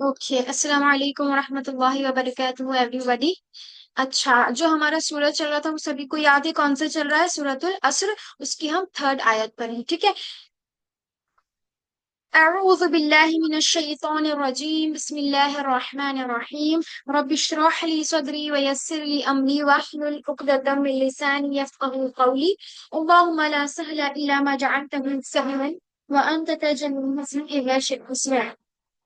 Okay, अस्सलाम वालेकुम वरहमतुल्लाहि वबरकातुहू एवरीबॉडी। अच्छा, जो हमारा सूरत चल रहा था वो सभी को याद है कौन सा चल रहा है? सूरतुल अस्र। उसकी हम थर्ड आयत पर हैं, ठीक है। अऊज़ु बिल्लाहि मिनश शैतानिर रजीम, बिस्मिल्लाहिर रहमानिर रहीम। रब्बि इश्रह ली सदरी व यस्सिर ली अमरी वहलुल उक़दतम मिन लिसानी यफ़क़हू क़ौली। अल्लाहुम्मा ला सहला इल्ला मा जअलतहु सहलन व अंत तजअलुल हज़न इज़ा शि'ता सहुला।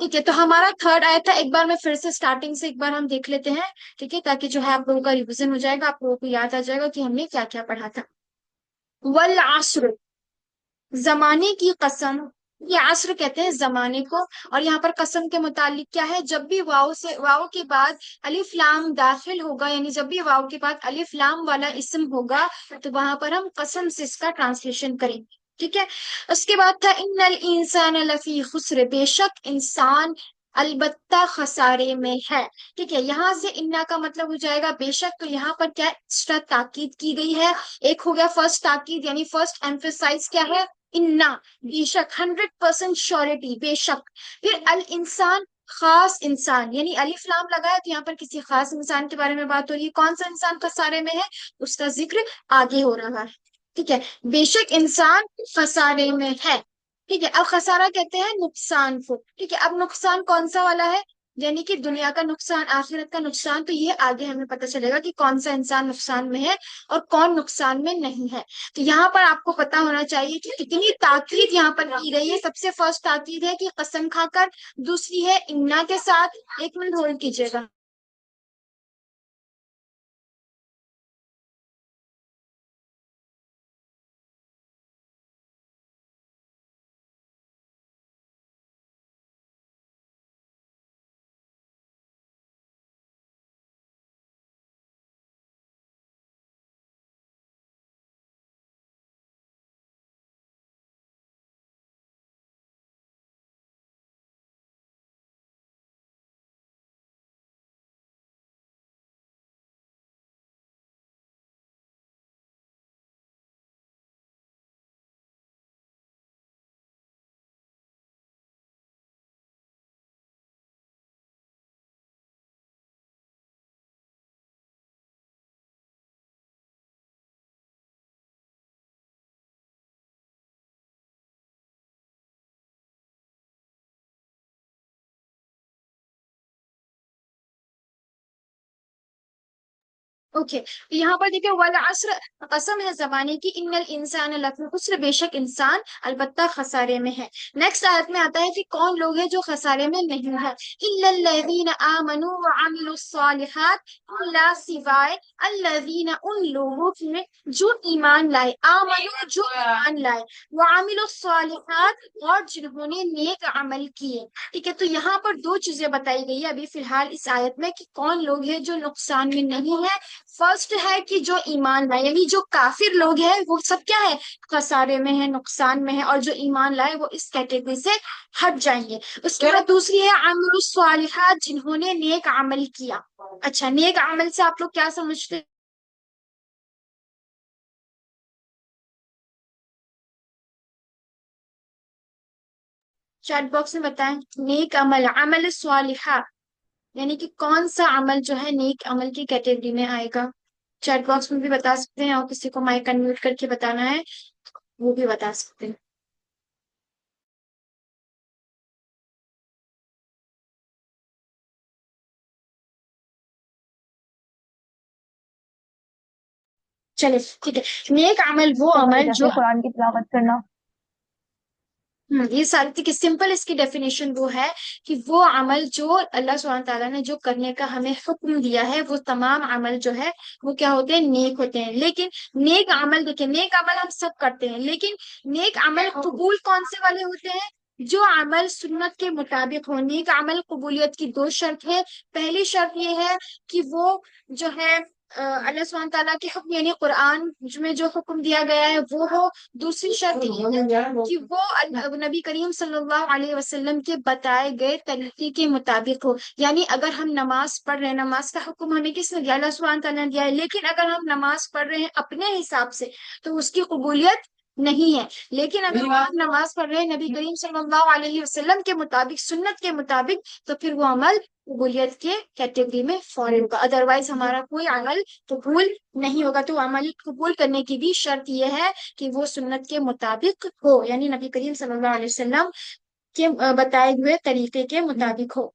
ठीक है, तो हमारा थर्ड आया था। एक बार मैं फिर से स्टार्टिंग से एक बार हम देख लेते हैं, ठीक है, ताकि जो है आप लोगों का रिवीजन हो जाएगा, आप लोगों को याद आ जाएगा कि हमने क्या क्या पढ़ा था। वल आस्र, जमाने की कसम। ये आस्र कहते हैं जमाने को। और यहाँ पर कसम के मुतालिक क्या है? जब भी वाव के बाद अलिफ लाम दाखिल होगा, यानी जब भी वाव के बाद अलिफ लाम वाला इस्म होगा, तो वहां पर हम कसम से इसका ट्रांसलेशन करेंगे, ठीक है। उसके बाद था इन्नल इंसान लफी खुस्र, बेशक इंसान अलबत्ता खसारे में है। ठीक है, यहाँ से इन्ना का मतलब हो जाएगा बेशक। तो यहाँ पर क्या एक्स्ट्रा ताकीद की गई है? एक हो गया फर्स्ट ताकीद, यानी फर्स्ट एम्फेसाइज क्या है? इन्ना, बेशक, 100% श्योरिटी, बेशक। फिर अल इंसान, खास इंसान, यानी अलिफ लाम लगाया तो यहाँ पर किसी खास इंसान के बारे में बात हो रही है। कौन सा इंसान खसारे में है, उसका जिक्र आगे हो रहा है, ठीक है। बेशक इंसान खसारे में है, ठीक है। अब खसारा कहते हैं नुकसान को, ठीक है। अब नुकसान कौन सा वाला है? यानी कि दुनिया का नुकसान, आखिरत का नुकसान। तो ये आगे हमें पता चलेगा कि कौन सा इंसान नुकसान में है और कौन नुकसान में नहीं है। तो यहाँ पर आपको पता होना चाहिए कि कितनी ताकीद यहाँ पर की गई है। सबसे फर्स्ट ताकीद है कि कसम खाकर, दूसरी है इन्ना के साथ। एक मिनट होल्ड कीजिएगा। ओके, तो यहाँ पर देखिए वल अस्र, कसम है जमाने की, इन्नल इंसान लफी खुस्र, बेशक इंसान अलबत्ता खसारे में है। नेक्स्ट आयत में आता है कि कौन लोग हैं जो खसारे में नहीं है? इल्लल्लज़ीना आमनू व अमिलुस्सालिहात, इल्ला सिवाय अल्लज़ीना, उन लोगों के जो ईमान लाए, आमनू जो ईमान लाए, व अमिलुस्सालिहात, और जिन्होंने नेक अमल किए। ठीक है, तो यहाँ पर दो चीजें बताई गई है अभी फिलहाल इस आयत में कि कौन लोग हैं जो नुकसान में नहीं है। फर्स्ट है कि जो ईमान लाए, यानी जो काफिर लोग हैं वो सब क्या है? खसारे में है, नुकसान में है। और जो ईमान लाए वो इस कैटेगरी से हट जाएंगे। उसके बाद दूसरी है अमरुस सालिहात, जिन्होंने नेक अमल किया। अच्छा, नेक अमल से आप लोग क्या समझते हैं? चैट बॉक्स में बताएं। नेक अमल, अमल सालिहा, यानी कि कौन सा अमल जो है नेक अमल की कैटेगरी में आएगा? चैट बॉक्स में भी बता सकते हैं, और किसी को माइक अनम्यूट करके बताना है वो भी बता सकते हैं। चलिए, ठीक है। नेक अमल वो हमारी अमल जाके जो, कुरान की तिलावत करना। ये सारी थी कि सिंपल इसकी डेफिनेशन वो है कि वो अमल जो अल्लाह सुब्हानहू तआला ने जो करने का हमें हुक्म दिया है, वो तमाम अमल जो है वो क्या होते हैं? नेक होते हैं। लेकिन नेक अमल, देखिए, नेक अमल हम सब करते हैं, लेकिन नेक अमल कबूल कौन से वाले होते हैं? जो अमल सुन्नत के मुताबिक हो। नेक अमल कबूलियत की दो शर्त है। पहली शर्त ये है कि वो जो है अल्लाह सुब्हान तआला के हुक्म यानी कुरान में जो हुक्म दिया गया है वो हो। दूसरी शर्त ये है कि वो नबी करीम सल्लल्लाहु अलैहि वसल्लम के बताए गए तरीके के मुताबिक हो। यानी अगर हम नमाज पढ़ रहे हैं, नमाज का हुक्म हमें किसने दिया? अल्लाह सुब्हान तआला ने दिया है। लेकिन अगर हम नमाज पढ़ रहे हैं अपने हिसाब से तो उसकी कबूलियत नहीं है। लेकिन अगर हम नमाज पढ़ रहे हैं नबी करीम सल्लल्लाहु अलैहि वसल्लम के मुताबिक, सुन्नत के मुताबिक, तो फिर वो अमल कबूलियत के कैटेगरी में फॉल होगा। अदरवाइज हमारा कोई अमल कबूल नहीं होगा। तो अमल कबूल करने की भी शर्त यह है कि वो सुन्नत के मुताबिक हो, यानी नबी करीम सल्लल्लाहु अलैहि वसल्लम के बताए हुए तरीके के मुताबिक हो।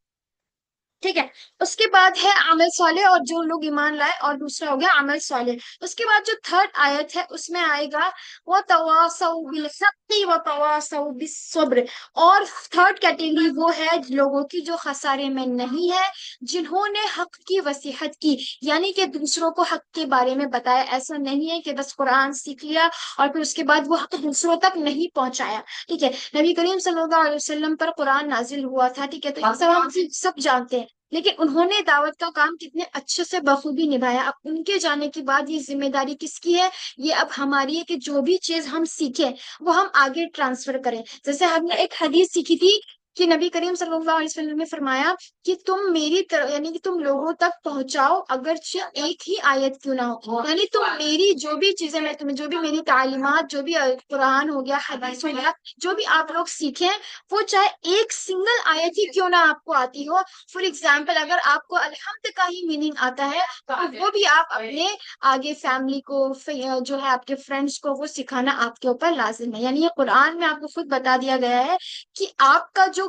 ठीक है। उसके बाद है अमल साले, और जो लोग ईमान लाए, और दूसरा हो गया अमल साले। उसके बाद जो थर्ड आयत है उसमें आएगा वो तवासौ बिल हक़्क़ि व तवासौ बिस सब्र। और थर्ड कैटेगरी वो है लोगों की जो खसारे में नहीं है, जिन्होंने हक की वसीहत की, यानी कि दूसरों को हक के बारे में बताया। ऐसा नहीं है कि बस कुरान सीख लिया और फिर उसके बाद वो हक दूसरों तक नहीं पहुंचाया। ठीक है। नबी करीम सल्लल्लाहु अलैहि वसल्लम पर कुरान नाजिल हुआ था। ठीक है। तो ये सब हम सब जानते हैं। लेकिन उन्होंने दावत का काम कितने अच्छे से बखूबी निभाया। अब उनके जाने के बाद ये जिम्मेदारी किसकी है? ये अब हमारी है कि जो भी चीज हम सीखे वो हम आगे ट्रांसफर करें। जैसे हमने एक हदीस सीखी थी कि नबी करीम सल्लल्लाहु अलैहि वसल्लम ने फरमाया कि तुम मेरी तरह यानी कि तुम लोगों तक पहुंचाओ अगरचे एक ही आयत क्यों ना हो। यानी तुम मेरी जो भी चीजें, मैं तुम्हें जो भी मेरी तालीमात, जो भी कुरान हो गया, हदीस हो गया, जो भी आप लोग सीखे, वो चाहे एक सिंगल आयत ही क्यों ना आपको आती हो। फॉर एग्जाम्पल, अगर आपको अलहम्द का ही मीनिंग आता है तो वो भी आप अपने आगे फैमिली को, जो है आपके फ्रेंड्स को, वो सिखाना आपके ऊपर लाजिम है। यानी ये कुरान में आपको खुद बता दिया गया है कि आपका जो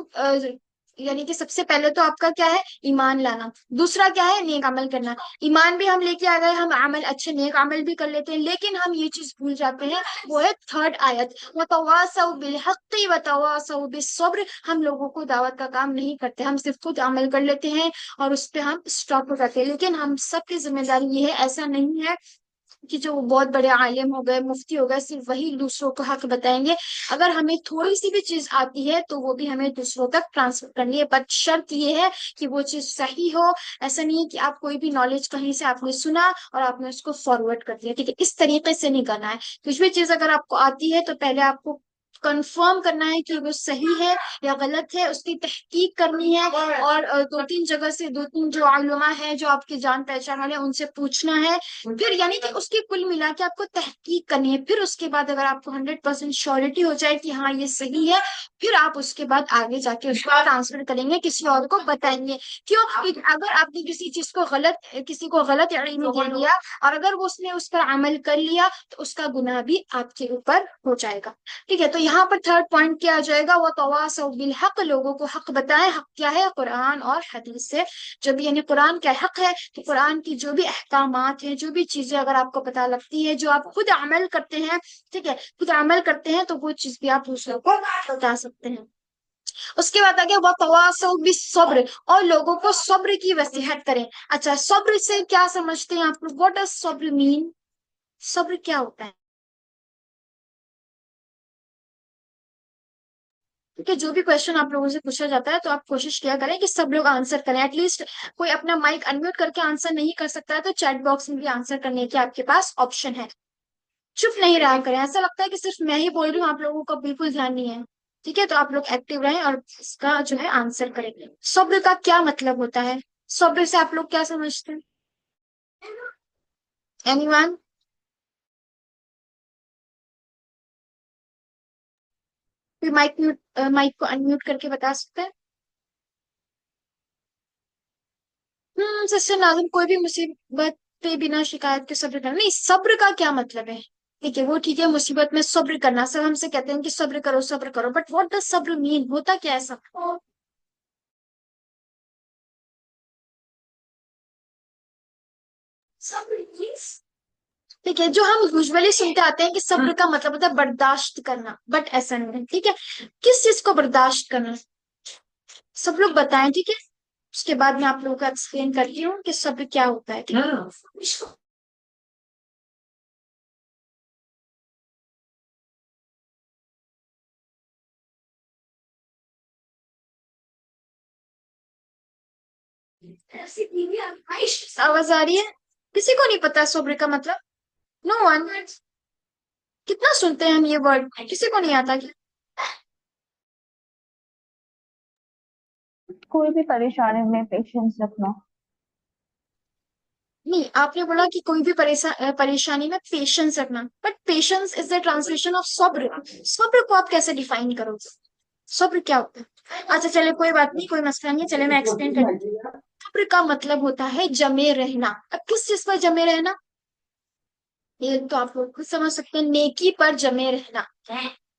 यानी कि सबसे पहले तो आपका क्या है? ईमान लाना। दूसरा क्या है? नेक अमल करना। ईमान भी हम लेके आ गए, हम अमल अच्छे नेक अमल भी कर लेते हैं, लेकिन हम ये चीज भूल जाते हैं, वो है थर्ड आयत, वतवासौ बिल हक़्क़ि वतवासौ बिस सब्र। हम लोगों को दावत का काम नहीं करते, हम सिर्फ खुद अमल कर लेते हैं और उस पे हम स्टॉप हो जाते हैं। लेकिन हम सबकी जिम्मेदारी ये है, ऐसा नहीं है कि जो बहुत बड़े आलिम हो गए, मुफ्ती हो गए, सिर्फ वही दूसरों को हक बताएंगे। अगर हमें थोड़ी सी भी चीज आती है तो वो भी हमें दूसरों तक ट्रांसफर करनी है, बट शर्त ये है कि वो चीज सही हो। ऐसा नहीं है कि आप कोई भी नॉलेज कहीं से आपने सुना और आपने उसको फॉरवर्ड कर दिया। ठीक है, इस तरीके से नहीं करना है। कुछ भी चीज अगर आपको आती है तो पहले आपको कंफर्म करना है कि वो सही है या गलत है, उसकी तहकीक करनी है। और दो तीन जगह से, दो तीन जो आलमा है, जो आपके जान पहचान वाले हैं, उनसे पूछना है। फिर यानी कि उसकी कुल मिला के आपको तहकीक करनी है। फिर उसके बाद अगर आपको 100% श्योरिटी हो जाए कि हाँ ये सही है, फिर आप उसके बाद आगे जाके उसको ट्रांसफर करेंगे, किसी और को बताएंगे। क्यों? क्योंकि अगर आपने किसी चीज को गलत, किसी को गलत इल्म दे दिया और अगर वो उसने उस पर अमल कर लिया तो उसका गुनाह भी आपके ऊपर हो जाएगा। ठीक है। तो यहाँ पर थर्ड पॉइंट क्या आ जाएगा? वो तवासौ बिल हक, लोगों को हक बताएं। हक क्या है? कुरान और हदीस से। जब यानी कुरान क्या हक है, तो कुरान की जो भी अहकामात हैं, जो भी चीजें अगर आपको पता लगती है, जो आप खुद अमल करते हैं, ठीक है, खुद अमल करते हैं, तो वो चीज भी आप दूसरों को बता सकते हैं। उसके बाद आ गया वो तवासौ बिस सब्र, और लोगों को सब्र की वसीहत करें। अच्छा, सब्र से क्या समझते हैं आप लोग? व्हाट डज सब्र मीन? सब्र क्या होता है? क्योंकि जो भी क्वेश्चन आप लोगों से पूछा जाता है तो आप कोशिश किया करें कि सब लोग आंसर करें। एटलीस्ट कोई अपना माइक अनम्यूट करके आंसर नहीं कर सकता है तो चैट बॉक्स में भी आंसर करने की आपके पास ऑप्शन है। चुप नहीं रहा करें। ऐसा लगता है कि सिर्फ मैं ही बोल रही हूँ, आप लोगों का बिल्कुल ध्यान नहीं है। ठीक है, तो आप लोग एक्टिव रहें और इसका जो है आंसर करें। सब्र का क्या मतलब होता है? सब्र से आप लोग क्या समझते हैं? एनीवन? फिर माइक को अनम्यूट करके बता सकते हैं? सिस्टर नाज़िम, कोई भी मुसीबत पे बिना शिकायत के सब्र करना नहीं। सब्र का क्या मतलब है? ठीक है, वो ठीक है, मुसीबत में सब्र करना, सब हमसे कहते हैं कि सब्र करो, बट व्हाट डज सब्र मीन? होता क्या है सब? ठीक है, जो हम यूजुअली सुनते आते हैं कि सब्र का मतलब होता है बर्दाश्त करना, बट ऐसा नहीं है। ठीक है, किस चीज को बर्दाश्त करना? सब लोग बताएं। ठीक है, उसके बाद मैं आप लोगों को एक्सप्लेन करती हूँ कि सब्र क्या होता है। ठीक है। आवाज आ रही है? किसी को नहीं पता सब्र का मतलब? No one. कितना सुनते हैं हम ये वर्ड, किसी को नहीं आता क्या? कोई भी परेशानी में पेशेंस रखना। नहीं, आपने बोला कि कोई भी परेशानी में पेशेंस रखना, but patience is the translation of सब्र। सब्र को आप कैसे डिफाइन करोगे? सब्र क्या होता है? अच्छा चले, कोई बात नहीं, कोई मसला नहीं है, चले मैं एक्सप्लेन कर देती हूँ। सब्र का मतलब होता है जमे रहना। अब किस चीज पर जमे रहना? ये तो आप लोग खुद समझ सकते हैं, नेकी पर जमे रहना।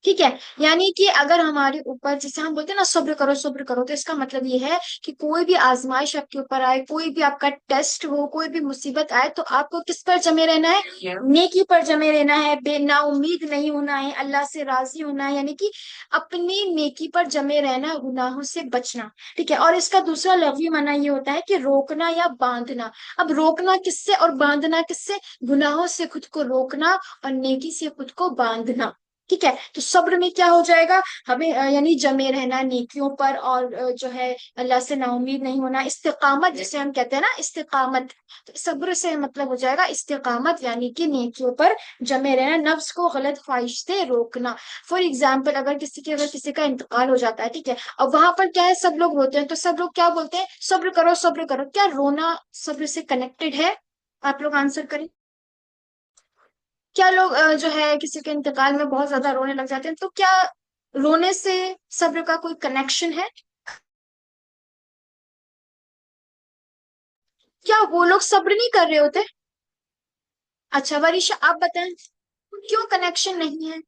ठीक है। यानी कि अगर हमारे ऊपर, जैसे हम बोलते हैं ना सब्र करो, तो इसका मतलब ये है कि कोई भी आजमाइश आपके ऊपर आए, कोई भी आपका टेस्ट हो, कोई भी मुसीबत आए, तो आपको किस पर जमे रहना है? नेकी पर जमे रहना है, बेना उम्मीद नहीं होना है, अल्लाह से राजी होना है, यानी कि अपनी नेकी पर जमे रहना, गुनाहों से बचना। ठीक है। और इसका दूसरा लफ्जी माना ये होता है कि रोकना या बांधना। अब रोकना किससे और बांधना किससे? गुनाहों से खुद को रोकना और नेकी से खुद को बांधना। ठीक है। तो सब्र में क्या हो जाएगा? हमें यानी जमे रहना नेकियों पर, और जो है अल्लाह से नाउमीद नहीं होना, इस्तिकामत जिसे हम कहते हैं ना, इस्तिकामत। तो सब्र से मतलब हो जाएगा इस्तिकामत, यानी कि नेकियों पर जमे रहना, नफ्स को गलत ख्वाहिश से रोकना। फॉर एग्जाम्पल, अगर किसी का इंतकाल हो जाता है, ठीक है, अब वहां पर क्या है, सब लोग रोते हैं, तो सब लोग क्या बोलते हैं? सब्र करो, सब्र करो। क्या रोना सब्र से कनेक्टेड है? आप लोग आंसर करें। क्या लोग जो है किसी के इंतकाल में बहुत ज्यादा रोने लग जाते हैं, तो क्या रोने से सब्र का कोई कनेक्शन है? क्या वो लोग सब्र नहीं कर रहे होते? अच्छा वरीशा, आप बताएं, क्यों कनेक्शन नहीं है?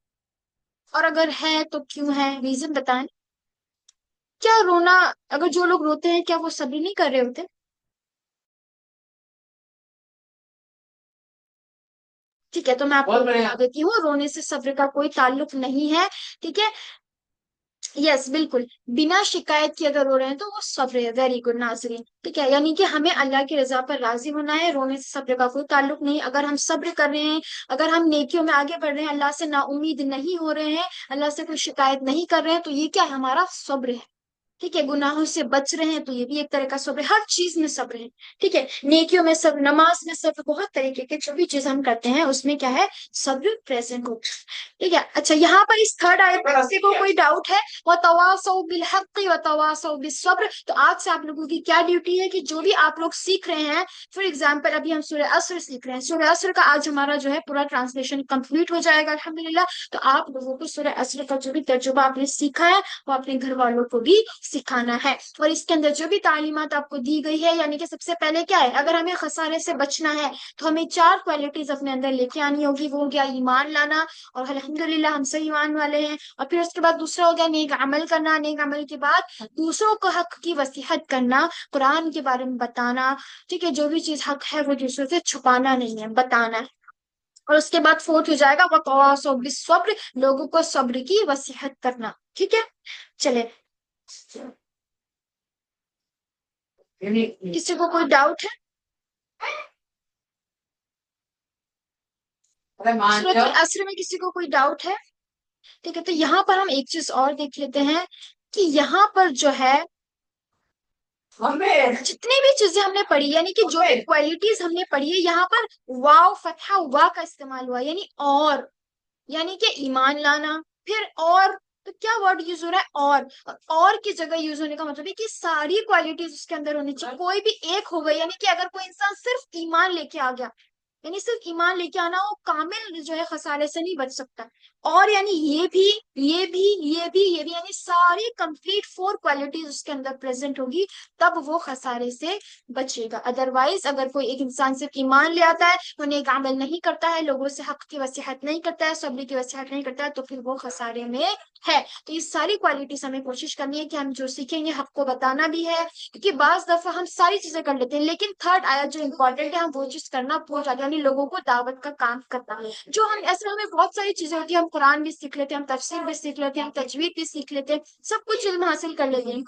और अगर है तो क्यों है, रीजन बताएं। क्या रोना, अगर जो लोग रोते हैं, क्या वो सब्र नहीं कर रहे होते? ठीक है, तो मैं आपको बता देती हूँ, रोने से सब्र का कोई ताल्लुक नहीं है। ठीक है। यस बिल्कुल। बिना शिकायत के अगर रो रहे हैं तो वो सब्र है। वेरी गुड नाजरीन। ठीक है, यानी कि हमें अल्लाह की रजा पर राजी होना है, रोने से सब्र का कोई ताल्लुक नहीं। अगर हम सब्र कर रहे हैं, अगर हम नेकियों में आगे बढ़ रहे हैं, अल्लाह से नाउमीद नहीं हो रहे हैं, अल्लाह से कोई शिकायत नहीं कर रहे हैं, तो ये क्या है? हमारा सब्र है। ठीक है। गुनाहों से बच रहे हैं, तो ये भी एक तरह का सब्र है। हर चीज में सब्र है। ठीक है। नेकियों में सब्र, नमाज में सब्र, बहुत तरीके के जो भी चीज हम करते हैं उसमें क्या है? सब्र प्रेजेंट होता है। ठीक है। अच्छा, यहाँ पर इस थर्ड आयत में किसी को कोई डाउट है? व तवासौ बिल हक़्क़ि व तवासौ बिस सब्र। तो आज से आप लोगों की क्या ड्यूटी है कि जो भी आप लोग सीख रहे हैं, फॉर एग्जाम्पल अभी हम सूरह असर सीख रहे हैं, सूरह असर का आज हमारा जो है पूरा ट्रांसलेशन कंप्लीट हो जाएगा अल्हम्दुलिल्लाह। तो आप लोगों को सूरह असर का जो भी तर्जुमा आपने सीखा है, वो अपने घर वालों को भी सिखाना है। और इसके अंदर जो भी तालीमात आपको दी गई है, यानी कि सबसे पहले क्या है, अगर हमें खसारे से बचना है तो हमें चार क्वालिटीज अपने अंदर लेके आनी होगी। वो हो गया ईमान लाना, और अल्हम्दुलिल्लाह हम सही ईमान वाले हैं। और फिर उसके बाद दूसरा हो गया नेक अमल करना, नेक अमल के बाद दूसरों को हक की वसीहत करना, कुरान के बारे में बताना। ठीक है। जो भी चीज हक है वो दूसरों से छुपाना नहीं है, बताना है। और उसके बाद फोर्थ हो जाएगा वतवासौ बिस्सब्र, लोगों को सब्र की वसीहत करना। ठीक है। चले, किसी को कोई डाउट है? सूरत असर में किसी को कोई डाउट है? ठीक है, तो यहाँ पर हम एक चीज और देख लेते हैं कि यहाँ पर जो है जितनी भी चीजें हमने पढ़ी, यानी कि जो भी क्वालिटीज हमने पढ़ी है, यहाँ पर वाव फतहा वा का इस्तेमाल हुआ, यानी और, यानी कि ईमान लाना, फिर और। तो क्या वर्ड यूज हो रहा है? और की जगह यूज होने का मतलब है कि सारी क्वालिटीज उसके अंदर होनी चाहिए, कोई भी एक हो गई। यानी कि अगर कोई इंसान सिर्फ ईमान लेके आ गया, यानी सिर्फ ईमान लेके आना, वो कामिल जो है खसारे से नहीं बच सकता। और यानी ये भी यानी सारी कंप्लीट फोर क्वालिटीज उसके अंदर प्रेजेंट होगी, तब वो खसारे से बचेगा। अदरवाइज अगर कोई एक इंसान सिर्फ ईमान ले आता है, वो नेक अमल नहीं करता है, लोगों से हक की वसीहत नहीं करता है, सब्र की वसीहत नहीं करता है, तो फिर वो खसारे में है। तो ये सारी क्वालिटीज हमें कोशिश करनी है कि हम जो सीखेंगे हक को बताना भी है, क्योंकि बाज दफा हम सारी चीजें कर लेते हैं, लेकिन थर्ड आयत जो इंपॉर्टेंट है, हम वो चीज करना भूल जाते हैं, यानी लोगों को दावत का काम करना। जो हम ऐसे, हमें बहुत सारी चीजें होती है, हम कुरान भी सीख लेते हैं, हम तफसीर भी सीख लेते हैं, हम तजवीद भी सीख लेते हैं, सब कुछ इल्म हासिल कर लेते हैं,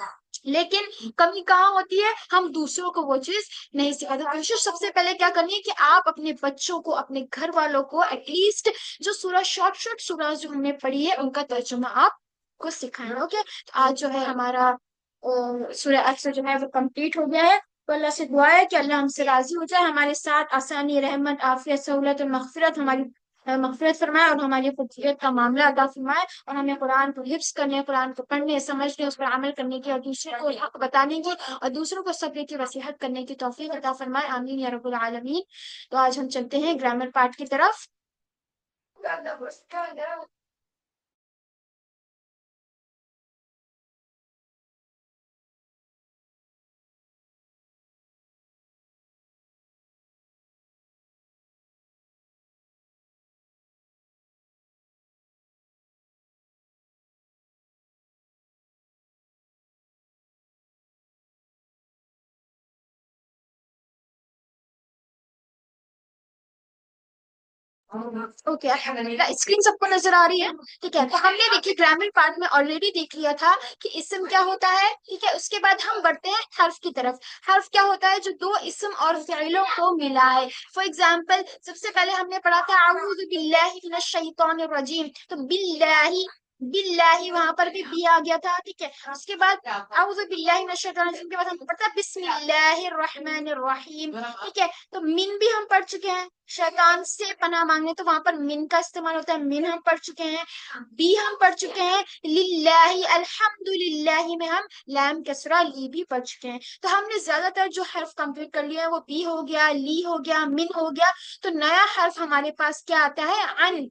लेकिन कमी कहाँ होती है? हम दूसरों को वो चीज नहीं सिखाते। कोशिश सबसे पहले क्या करनी है कि आप अपने बच्चों को, अपने घर वालों को एटलीस्ट जो सूरह, शॉर्ट शॉर्ट सूरह जो हमने पढ़ी है, उनका तर्जुमा आप को सिखाएं। ओके, तो आज जो है हमारा सूरह अक्सर जो है वो कंप्लीट हो गया है। तो अल्लाह से दुआ है कि अल्लाह हमसे राजी हो जाए, हमारे साथ आसानी, रहमत, आफियत, सहूलत और मगफिरत, हमारी मगफिरत फरमाए और हमारी खूबसूरत का मामला अदा फरमाए, और हमें कुरान को हिफ्ज करने, कुरान को पढ़ने, समझने, उस पर अमल करने की और दूसरे को हक बताने की और दूसरों को सब्र की वसीहत करने की तौफीक अता फरमाए। आमीन या रब्बुल आलमीन। तो आज हम चलते हैं ग्रामर पार्ट की तरफ। ओके, अल्हम्दुलिल्लाह। स्क्रीन सबको नजर आ रही है? ठीक है, तो हमने देखिए ग्रामर पार्ट में ऑलरेडी देख लिया था कि इस्म क्या होता है। ठीक है, उसके बाद हम बढ़ते हैं हर्फ की तरफ। हर्फ क्या होता है? जो दो इस्म और फ़िलों को मिलाए। फॉर एग्जाम्पल, सबसे पहले हमने पढ़ा था अऊज़ु बिल्लाहि मिनश शैतानिर रजीम, तो बिल्लाही, बिल्लाही वहां पर भी बी आ गया था। ठीक है, उसके बाद अऊज़ु बिल्लाहि मिनश शैतानिर रजीम के बाद हम पढ़ता है बिस्मिल्लाहिर रहमानिर रहीम। ठीक है, तो मिन भी हम पढ़ चुके हैं, शैतान से पनाह मांगने, तो वहां पर मिन का इस्तेमाल होता है, मिन हम पढ़ चुके हैं। बी हम पढ़ चुके हैं, लिल्लाही अल्हम्दुलिल्लाही में हम लैम कसरा ली भी पढ़ चुके हैं। तो हमने ज्यादातर जो हर्फ कंप्लीट कर लिया है वो बी हो गया, ली हो गया, मिन हो गया। तो नया हर्फ हमारे पास क्या आता है? अन।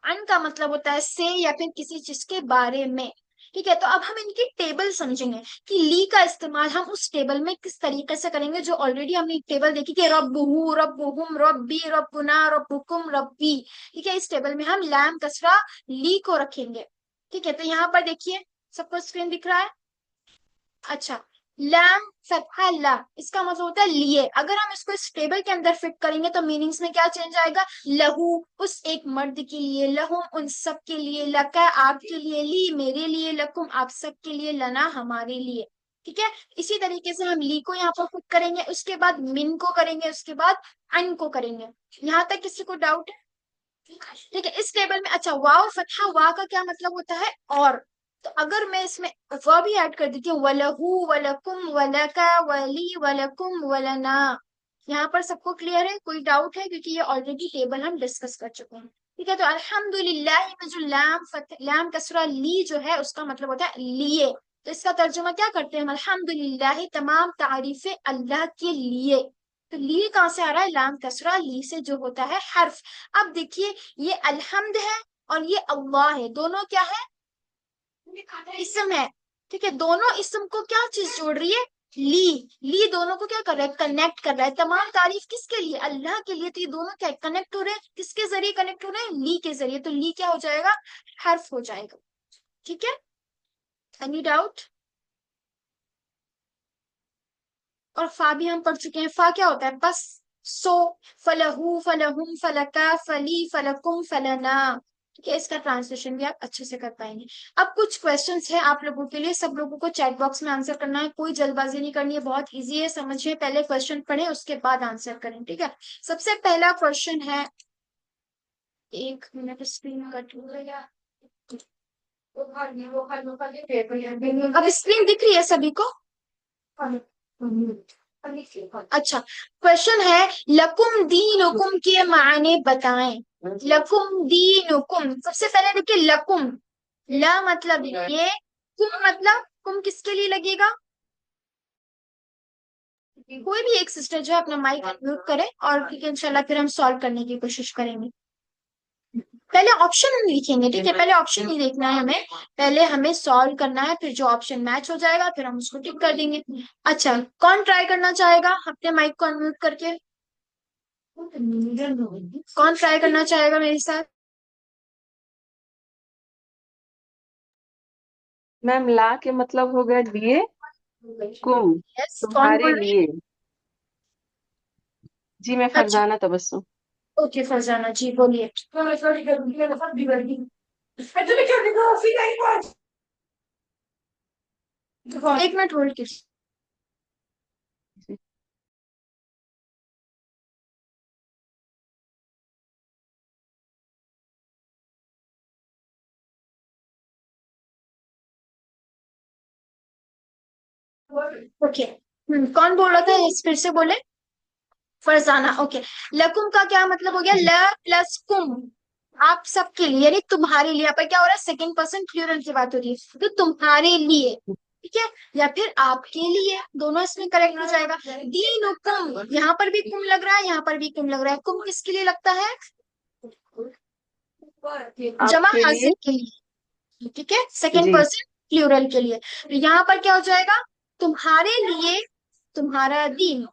अन का मतलब होता है से या फिर किसी चीज के बारे में। ठीक है, तो अब हम इनकी टेबल समझेंगे कि ली का इस्तेमाल हम उस टेबल में किस तरीके से करेंगे, जो ऑलरेडी हमने एक टेबल देखी कि रब्बुहु, रब्बुहुम, रब्बी, रब्बुना, रब्बुकुम, रब्बी। ठीक है, इस टेबल में हम लैम कसरा ली को रखेंगे। ठीक है, तो यहाँ पर देखिए, सबको स्क्रीन दिख रहा है? अच्छा, लैम फतहा ला, इसका मतलब होता है लिए। अगर हम इसको इस टेबल के अंदर फिट करेंगे तो मीनिंग्स में क्या चेंज आएगा? लहू, उस एक मर्द के लिए, लहुम, उन सब के लिए, लका, आपके लिए, ली, मेरे लिए, लकुम, आप सब के लिए, लना, हमारे लिए। ठीक है, इसी तरीके से हम ली को यहाँ पर फिट करेंगे, उसके बाद मिन को करेंगे, उसके बाद अन को करेंगे। यहाँ तक किसी को डाउट है? ठीक है, इस टेबल में अच्छा वाव फतहा, वा का क्या मतलब होता है? और। तो अगर मैं इसमें व भी ऐड कर देती हूँ, वलहू, वलकुम, वलका, वली, वलकुम, वलना। यहाँ पर सबको क्लियर है? कोई डाउट है? क्योंकि ये ऑलरेडी टेबल हम डिस्कस कर चुके हैं। ठीक है, तो अल्हम्दुलिल्लाह में जो लैम कसरा ली जो है उसका मतलब होता है लिए। तो इसका तर्जुमा क्या करते हैं हम? अल्हम्दुलिल्लाह, तमाम तारीफें अल्लाह के लिए। तो ली कहाँ से आ रहा है? लाम कसरा ली से, जो होता है हर्फ। अब देखिए, ये अलहम्द है और ये अल्लाह है, दोनों क्या है? इसम है। ठीक है, दोनों इसम को क्या चीज जोड़ रही है? ली। ली दोनों को क्या कर रहा है? कनेक्ट कर रहा है। तमाम तारीफ किसके लिए? अल्लाह के लिए। तो ये दोनों क्या कनेक्ट हो रहे हैं? किसके जरिए कनेक्ट हो रहे हैं? ली के जरिए। तो ली क्या हो जाएगा? हर्फ हो जाएगा। ठीक है, एनी डाउट? और फा भी हम पढ़ चुके हैं। फा क्या होता है? बस, सो, फलहू, फलहुम, फलका, फली, फलकुम, फलना। ठीक है, इसका ट्रांसलेशन भी आप अच्छे से कर पाएंगे। अब कुछ क्वेश्चंस हैं आप लोगों के लिए, सब लोगों को चैट बॉक्स में आंसर करना है, कोई जल्दबाजी नहीं करनी है, बहुत इजी है, समझिए, पहले क्वेश्चन पढ़े उसके बाद आंसर करें। ठीक है, सबसे पहला क्वेश्चन है, एक मिनट, स्क्रीन कट हो गया। अब स्क्रीन दिख रही है सभी को? अच्छा, क्वेश्चन है, लकुम दीनुकुम के मायने बताएं। लकुम दीनुकुम, सबसे पहले देखिए, लकुम, ला मतलब ये, कुम मतलब, कुम किसके लिए लगेगा? कोई भी एक सिस्टर जो है अपना माइक म्यूट करे, और ठीक है, इंशाल्लाह फिर हम सॉल्व करने की कोशिश करेंगे। पहले ऑप्शन लिखेंगे। ठीक है, पहले ऑप्शन नहीं देखना है हमें, पहले हमें सॉल्व करना है, फिर जो ऑप्शन मैच हो जाएगा फिर हम उसको टिक कर देंगे। अच्छा, कौन ट्राई करना चाहेगा अपने माइक को अनम्यूट करके? कौन ट्राई करना चाहेगा मेरे साथ? मैम ला के मतलब हो गया लिए, कुम, यस, कौन तुम्हारे बोल रही लिए। जी मैं है? अच्छा, फरजाना तबस्सुम। ओके फरजाना जी, बोलिए। एक मिनट होल्ड कीजिए। ओके, कौन बोल रहा था, इस फिर से बोले। फरजाना, ओके। लकुम का क्या मतलब हो गया, ल प्लस कुम, आप सबके लिए, यानी तुम्हारे लिए। यहाँ पर क्या हो रहा है, सेकंड पर्सन प्लूरल की बात हो रही है, तो तुम्हारे लिए, ठीक है, या फिर आपके लिए, दोनों इसमें करेक्ट हो जाएगा। दीनुकुम, यहाँ पर भी कुम लग रहा है, यहाँ पर भी कुम लग रहा है। कुम किसके लिए लगता है, जमा आपके लिए। हाजिर के लिए, ठीक है, सेकंड जी। पर्सन प्लूरल के लिए। तो यहाँ पर क्या हो जाएगा, तुम्हारे लिए, तुम्हारा दीन,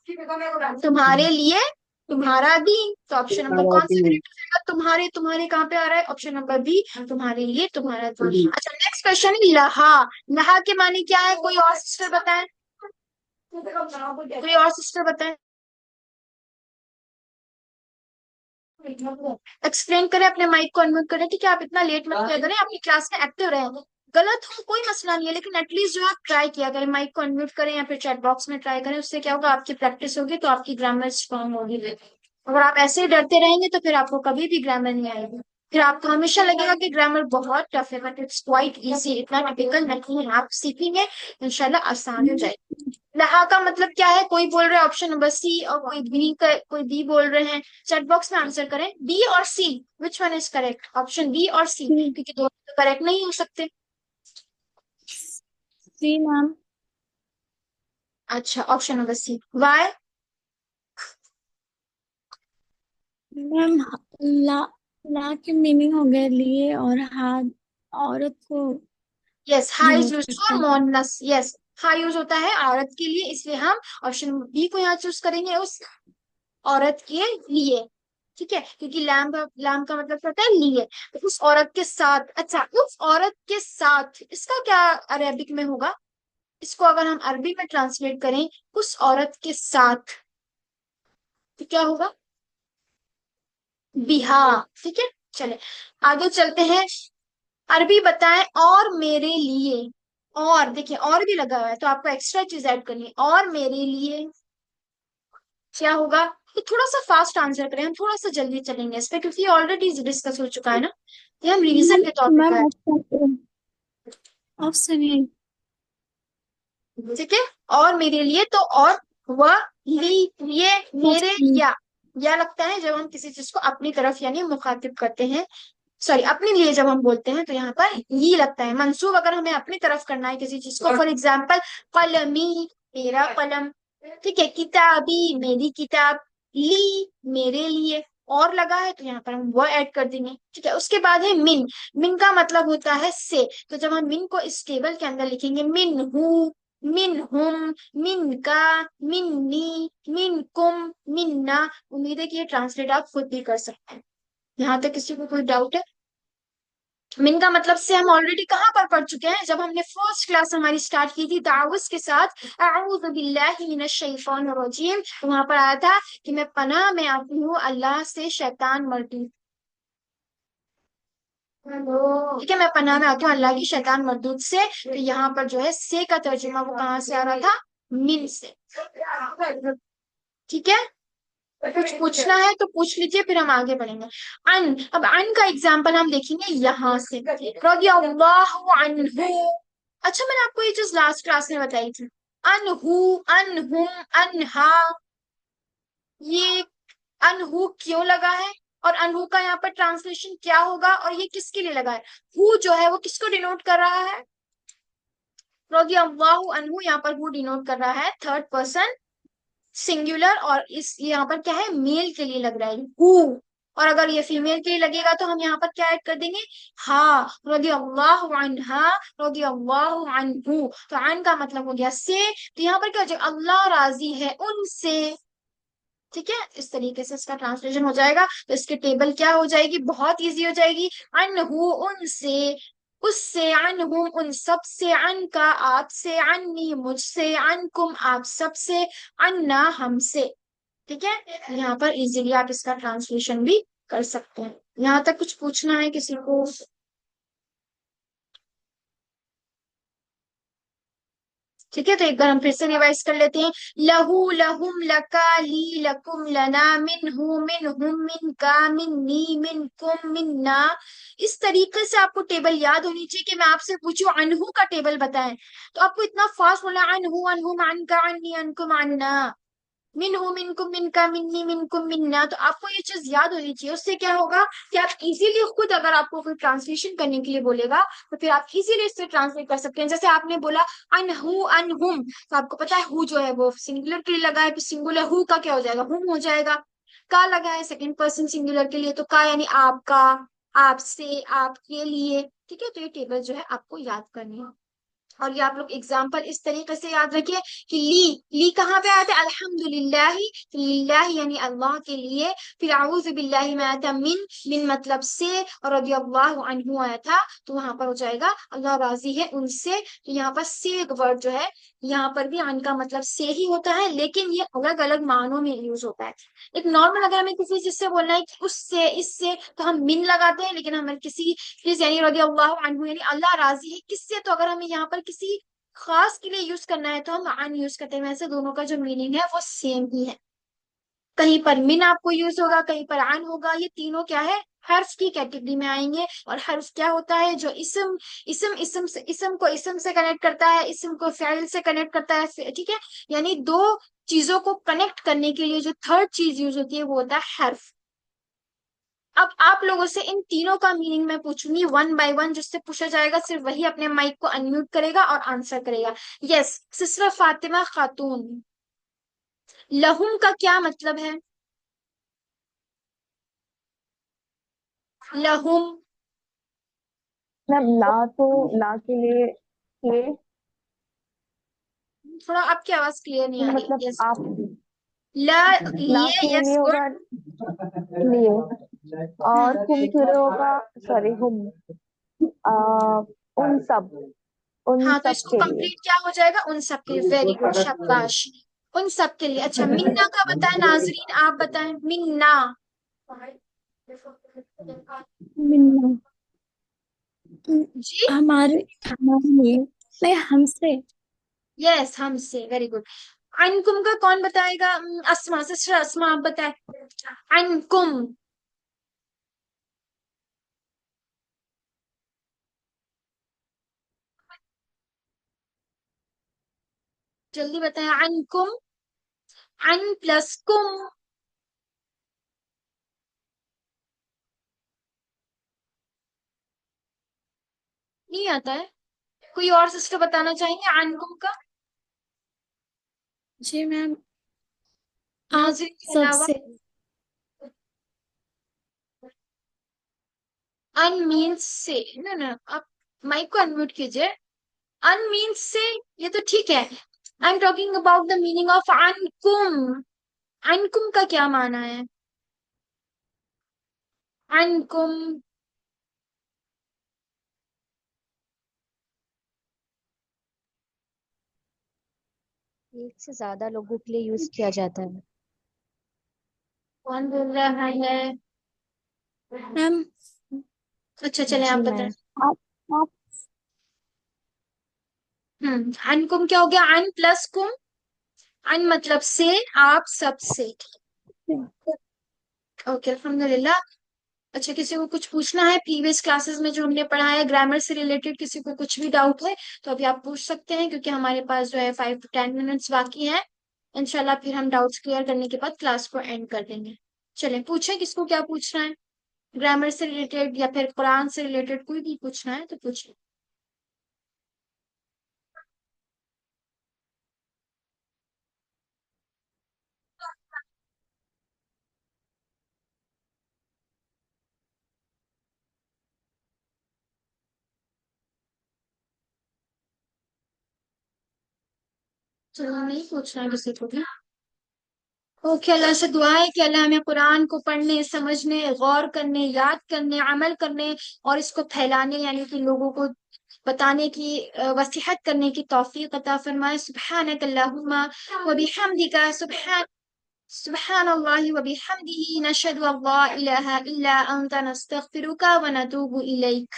तुम्हारे लिए तुम्हारा दीन। तो ऑप्शन नंबर हमारा कौन सा दिन। करेक्ट हो जाएगा, तुम्हारे, तुम्हारे कहाँ पे आ रहा है, ऑप्शन नंबर बी, तुम्हारे लिए तुम्हारा दीन। जी। अच्छा, नेक्स्ट क्वेश्चन है लहा। लहा के माने क्या है, कोई और सिस्टर बताए, कोई और सिस्टर बताए, एक्सप्लेन करें, अपने माइक को अनम्यूट करें, ठीक है। आप इतना लेट मत किया करें, अपनी क्लास में एक्टिव रहें। गलत हो कोई मसला नहीं है, लेकिन एटलीस्ट जो आप ट्राई किया करें, माइक को अनम्यूट करें या फिर चैट बॉक्स में ट्राई करें। उससे क्या होगा, आपकी प्रैक्टिस होगी तो आपकी ग्रामर स्ट्रांग होगी। अगर आप ऐसे ही डरते रहेंगे तो फिर आपको कभी भी ग्रामर नहीं आएगी, फिर आपको हमेशा लगेगा कि ग्रामर बहुत टफ है, बट इट्स क्वाइट इजी, इतना टिपिकल नहीं है। आप सीखेंगे, इंशाल्लाह आसान हो जाएगा। लहा का मतलब क्या है, कोई बोल रहा है ऑप्शन नंबर सी, और कोई बी बोल रहे हैं। चैट बॉक्स में आंसर करें, बी और C, which one is correct, option B और सी, सी। क्योंकि दोनों तो करेक्ट नहीं हो सकते। C ma'am. अच्छा, option number C, why. Ma'am, ला ला के मीनिंग हो गया लिए, और हाथ औरत को यस, हा इज डिनोट यूज करता फॉर है। मोनस, यस, हा यूज होता है औरत के लिए, इसलिए हम ऑप्शन बी को यहाँ चूज करेंगे, उस औरत के लिए, ठीक है, क्योंकि लैम, लैम का मतलब होता है लिए, तो उस औरत के साथ। अच्छा, उस औरत के साथ, इसका क्या अरेबिक में होगा, इसको अगर हम अरबी में ट्रांसलेट करें, उस औरत के साथ, तो क्या होगा, बिहा, ठीक है। चले आगे चलते हैं, अरबी बताएं, और मेरे लिए, और देखिए और भी लगा हुआ है, तो आपको एक्स्ट्रा चीज ऐड करनी है, और मेरे लिए क्या होगा। तो थोड़ा सा फास्ट आंसर करें, हम थोड़ा सा जल्दी चलेंगे इस पे, क्योंकि ऑलरेडी डिस्कस हो चुका है ना, ये हम रिवीजन के तौर पे मैम, कर, ऑप्शन ऑप्शन ए। ठीक है। और मेरे लिए, तो और, वह, ली, ये, मेरे, ऑप्शन या लगता है जब हम किसी चीज को अपनी तरफ यानी मुखातिब करते हैं, सॉरी अपने लिए जब हम बोलते हैं, तो यहाँ पर ये लगता है। मंसूब अगर हमें अपनी तरफ करना है किसी चीज को, फॉर एग्जाम्पल कलमी, मेरा कलम, ठीक है, किताबी, मेरी किताब, ली, मेरे लिए, और लगा है तो यहाँ पर हम वो ऐड कर देंगे, ठीक है। उसके बाद है मिन। मिन का मतलब होता है से, तो जब हम मिन को इस टेबल के अंदर लिखेंगे, मिन हु, मिन हुम, मिन का, मिन्नी, मिन कुम, मिन्ना। उम्मीद है कि ये ट्रांसलेट आप खुद भी कर सकते हैं। यहाँ तक किसी को कोई डाउट है। मिन का मतलब से हम ऑलरेडी कहाँ पर पढ़ चुके हैं, जब हमने फर्स्ट क्लास हमारी स्टार्ट की थी ताउज़ के साथ, अऊज़ु बिल्लाहि मिनश शैतानिर रजीम, तो वहां पर आया था कि मैं पनाह में आती हूँ अल्लाह से शैतान मर्दूद, ठीक है, मैं पनाह में आती हूँ अल्लाह की शैतान मर्दूद से। तो यहाँ पर जो है से का तर्जुमा वो कहाँ से आ रहा था, मिन से, ठीक है। कुछ पूछना है तो पूछ लीजिए, फिर हम आगे बढ़ेंगे। अन, अब अन का एग्जाम्पल हम देखेंगे यहाँ से, रदियल्लाहु अन्हु। अच्छा, मैंने आपको ये चीज लास्ट क्लास में बताई थी, अनहु, अनहुम, अनहा, ये अनहु क्यों लगा है, और अनहु का यहाँ पर ट्रांसलेशन क्या होगा, और ये किसके लिए लगा है। हु जो है वो किसको डिनोट कर रहा है, रदियल्लाहु अन्हु, यहाँ पर हु डिनोट कर रहा है थर्ड पर्सन सिंगुलर, और इस यहाँ पर क्या है, मेल के लिए लग रहा है हु, और अगर ये फीमेल के लिए लगेगा तो हम यहाँ पर क्या ऐड कर देंगे, हा, रदी अल्लाह अन्हा, रदी अल्लाह अन्हु। तो अन का मतलब हो गया से, तो यहाँ पर क्या हो जाएगा, अल्लाह राजी है उनसे, ठीक है। इस तरीके से इसका ट्रांसलेशन हो जाएगा। तो इसकी टेबल क्या हो जाएगी, बहुत इजी हो जाएगी, अनहु उनसे, उससे, अनहुम उन सब से, अन का आपसे, अन्नी मुझसे, अनकुम आप सब से, अन्ना हमसे, ठीक है। यहाँ पर इजीली आप इसका ट्रांसलेशन भी कर सकते हैं। यहाँ तक कुछ पूछना है किसी को। ठीक है, तो एक बार हम फिर से रिवाइज कर लेते हैं। लहू लहुम लका ली लकुम लना मिन हु मिन हुम मिन का मिन नी मिन कुम मिन ना। इस तरीके से आपको टेबल याद होनी चाहिए कि मैं आपसे पूछूं अनहु का टेबल बताएं, तो आपको इतना फास्ट बोला अनहु अनहुम अनका अन्नी अनकुम अन्ना, मिनहु मिनकुम मिनका मिन्नी मिनकुम मिन्ना। तो आपको ये चीज याद होनी चाहिए। उससे क्या होगा कि आप इजीली खुद, अगर आपको कोई ट्रांसलेशन करने के लिए बोलेगा तो फिर आप इजीली इससे ट्रांसलेट कर सकते हैं। जैसे आपने बोला अनहु अनहुम, तो आपको पता है हु जो है वो सिंगुलर के लिए लगा है, तो सिंगुलर हु का क्या हो जाएगा, हुम हो जाएगा। का लगा है सेकंड पर्सन सिंगुलर के लिए, तो का यानी आपका, आपसे, आपके लिए। ठीक है, तो ये टेबल जो है आपको याद करनी है। और ये आप लोग एग्जाम्पल इस तरीके से याद रखिए कि ली कहाँ पे आया था, अल्हम्दुलिल्लाह, तो लिल्लाह यानी अल्लाह के लिए। फिर आऊज़ु बिल्लाहि में आया था मिन मतलब से, और रदी अल्लाह अन्हु आया था, तो वहां पर हो जाएगा अल्लाह राजी है उनसे। तो यहाँ पर से एक वर्ड जो है, यहाँ पर भी अन का मतलब से ही होता है, लेकिन ये अलग अलग मानों में यूज होता है। एक नॉर्मल अगर हमें किसी चीज से बोलना है कि उससे इससे, तो हम मिन लगाते हैं, लेकिन हमें किसी चीज यानी रदी अल्लाह अन्हु यानी अल्लाह राजी है किससे, तो अगर हमें यहाँ पर किसी खास के लिए यूज करना है तो हम अन यूज करते हैं। वैसे दोनों का जो मीनिंग है वो सेम ही है। कहीं पर मिन आपको यूज होगा, कहीं पर अन होगा। ये तीनों क्या है, हर्फ की कैटेगरी में आएंगे। और हर्फ क्या होता है, जो इसम से, इसम को इसम से कनेक्ट करता है, इसम को फेल से कनेक्ट करता है। ठीक है, यानी दो चीजों को कनेक्ट करने के लिए जो थर्ड चीज यूज होती है वो होता है हर्फ। अब आप लोगों से इन तीनों का मीनिंग मैं पूछूंगी वन बाय वन, जिससे पूछा जाएगा सिर्फ वही अपने माइक को अनम्यूट करेगा और आंसर करेगा। यस, सिस्टर फातिमा खातून, लहुम का क्या मतलब है, लहुम। मैम ला तो ला के लिए थोड़ा आपकी आवाज क्लियर नहीं आ रही। मतलब यस, आप ला ला लिए, के लिए यस गुड। होगा लिए, और कुम के लिए होगा सॉरी हुम, आ, उन सब, उन हाँ, तो सब इसको के लिए। कंप्लीट क्या हो जाएगा, उन सब के लिए। वेरी गुड, शाबाश, उन सब के लिए। अच्छा, मिन्ना का बताएं नाजरीन, आप बताएं मिन्ना। मिलना। जी, हमारे हमारे लिए, नहीं हमसे। यस हमसे, वेरी गुड। अनकुम का कौन बताएगा, अस्मा, सिस्टर अस्मा आप बताए अनकुम। जल्दी बताएं अनकुम, अन प्लस कुम। नहीं आता है, कोई और सिस्टर बताना चाहेंगे अनकुम का, जी मैम, आप नाजिर के अलावा। सबसे। अन मीन्स से, ना ना, आप माइक को अनम्यूट कीजिए। अन मीन्स से, ये तो ठीक है। I am talking about the meaning of अनकुम। अनकुम का क्या माना है, अनकुम। एक से ज्यादा लोगों के लिए यूज किया जाता है। कौन बोल रहा है। मैम, अच्छा चले आप जी बताएं। मैम। आप आप अनकुम क्या हो गया, अन प्लस कुम। अन मतलब से, आप सबसे। ओके, अल्हम्दुलिल्लाह। अच्छा, किसी को कुछ पूछना है प्रीवियस क्लासेस में जो हमने पढ़ा है ग्रामर से रिलेटेड, किसी को कुछ भी डाउट है तो अभी आप पूछ सकते हैं, क्योंकि हमारे पास जो है 5 to 10 मिनट्स बाकी हैं। इंशाल्लाह फिर हम डाउट्स क्लियर करने के बाद क्लास को एंड कर देंगे। चलें, पूछें किसको क्या पूछना है, ग्रामर से रिलेटेड या फिर कुरान से रिलेटेड कोई भी पूछना है तो पूछें। चलो, नहीं पूछना है किसी को भी। ओके, अल्लाह से दुआ है कि अल्लाह हमें कुरान को पढ़ने, समझने, गौर करने, याद करने, अमल करने और इसको फैलाने यानी कि लोगों को बताने की, वसीहत करने की तौफीक अता फरमाए। सुब्हानक अल्लाहुम्मा व बिहम्दिका, सुब्हान अल्लाहि व बिहम्दिही, नशहदु अल्ला इलाहा इल्ला अंता, नस्तगफिरुका व नतूबु इलैक।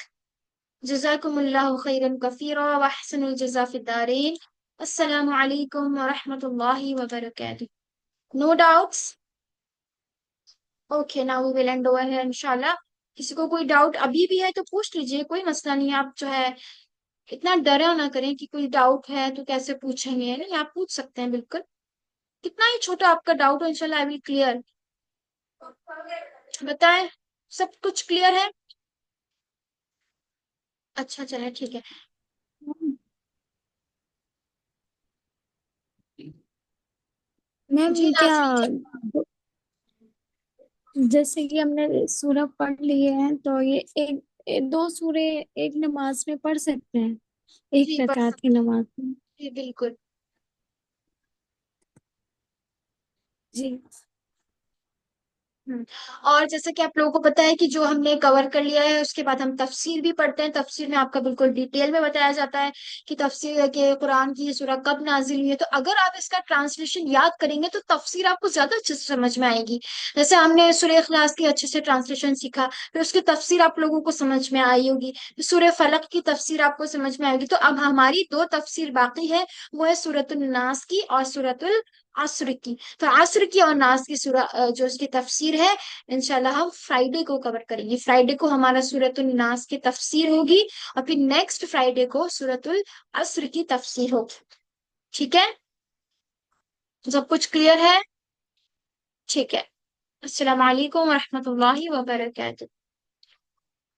जज़ाकुमुल्लाहु खैरन कसीरा व अहसनुल जज़ा फिद दारैन। अस्सलामु अलैकुम व रहमतुल्लाहि व बरकातुहू। No doubts? Okay, now we will end over here इंशाल्लाह। किसी को कोई डाउट अभी भी है तो पूछ लीजिए, कोई मसला नहीं है। आप जो है इतना डरा ना करें कि कोई डाउट है तो कैसे पूछेंगे, नहीं आप पूछ सकते हैं बिल्कुल। कितना ही छोटा आपका डाउट हो, इंशाल्लाह आई विल क्लियर। बताएं, सब कुछ क्लियर है? अच्छा चले ठीक है। मैम जी क्या, नाज़रीन जी। जैसे कि हमने सूरह पढ़ लिए हैं तो ये दो सूरे एक नमाज में पढ़ सकते हैं, एक जी पढ़ रकात की सकते हैं। नमाज में? जी बिल्कुल। जी। हम्म। और जैसे कि आप लोगों को पता है कि जो हमने कवर कर लिया है उसके बाद हम तफसीर भी पढ़ते हैं। तफसीर में आपका बिल्कुल डिटेल में बताया जाता है कि तफसीर के कुरान की ये सूरह कब नाजिल हुई है। तो अगर आप इसका ट्रांसलेशन याद करेंगे तो तफसीर आपको ज्यादा अच्छे से समझ में आएगी। जैसे हमने सूरह इखलास की अच्छे से ट्रांसलेशन सीखा, फिर उसकी तफसीर आप लोगों को समझ में आई होगी, फिर सूरह फलक की तफसीर आपको समझ में आएगी। तो अब हमारी दो तफसीर बाकी है, वो है सूरतुल नास की और सूरतुल असर की। तो असर की और नास की जो उसकी तफसीर है, इंशाल्लाह हम फ्राइडे को कवर करेंगे। फ्राइडे को हमारा सूरतुल नास की तफसीर होगी और फिर नेक्स्ट फ्राइडे को सूरतुल असर की तफसीर होगी। ठीक है, तो सब कुछ क्लियर है? ठीक है। अस्सलाम वालेकुम व रहमतुल्लाहि व बरकातुहू।